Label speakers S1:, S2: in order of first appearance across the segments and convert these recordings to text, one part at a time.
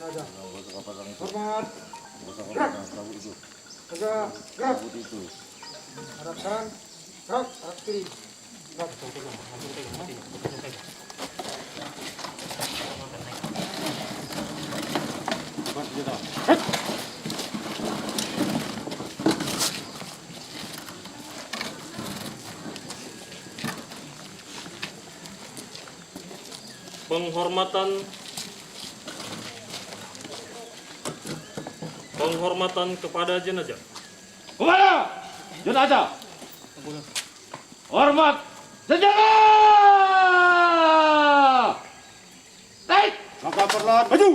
S1: jenazah. Hormat. Gerak. Tegak. Gerak. Harap kanan. Gerak. Harap kiri. Gerak.
S2: Penghormatan kepada jenazah.
S3: Kepada jenazah. Hormat sejahtera. Naik. Langkah perlahan maju.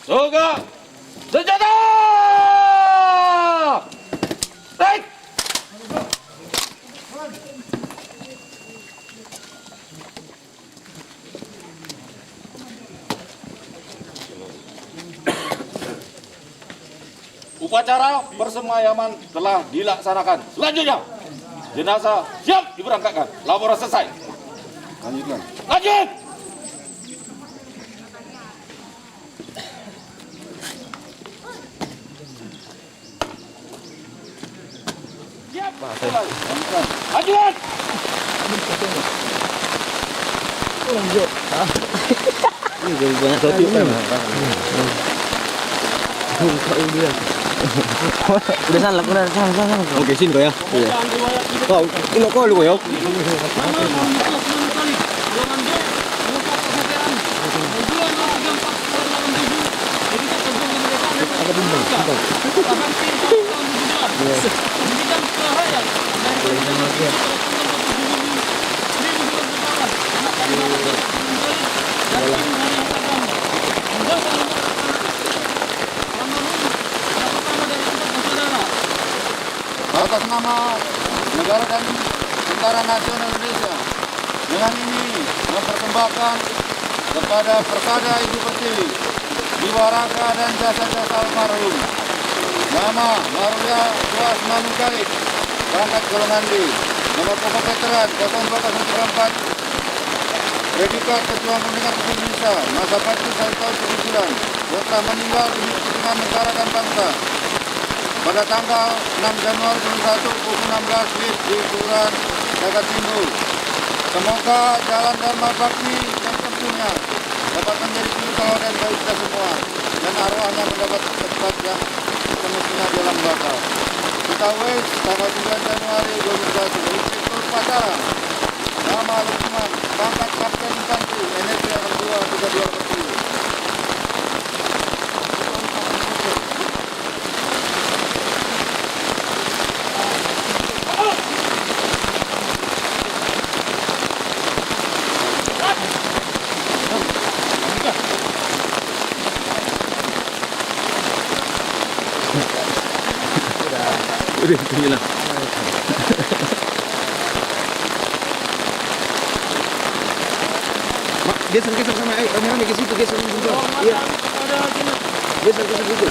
S3: Toga senjata! Naik! Upacara persemayaman telah dilaksanakan. Selanjutnya, jenazah siap diberangkatkan. Laporan selesai. Lanjutkan. Lanjut! Lanjut!
S4: Lanjut. Ini jadi banyak topik kan. Udah salah, sana. Oke, sini kau ya. Iya. Kau, ini kau lu ya.
S3: Atas nama negara dan Tentara Nasional Indonesia, dengan ini mempersembahkan kepada Persada Ibu Pertiwi, jiwa raga dan jasa-jasa almarhum, nama Marulia Tuas Manunggalit, berangkat golongan D, nomor pokok veteran 02034, predikat Ketua Pemerintahan Republik Indonesia, masa bakti 1 tahun 7 bulan, yang telah meninggal demi kepentingan negara dan bangsa pada tanggal 6 Januari 2021 pukul 16 WIB di Kelurahan Jagatimbul. Semoga jalan dharma bakti yang tentunya dapat menjadi contoh dan bagi kita semua, dan arwahnya mendapat tempat yang semestinya di alam baka. Kita wis tanggal 9 Januari 2021 Inspektur Upacara nama Lukman, pangkat Kapten Infanteri, NSC 232 Pertiwi.
S4: Udah, tinggilah. Mak, geser sama ayo, rame-rame ke situ, geser. Iya. Geser situ.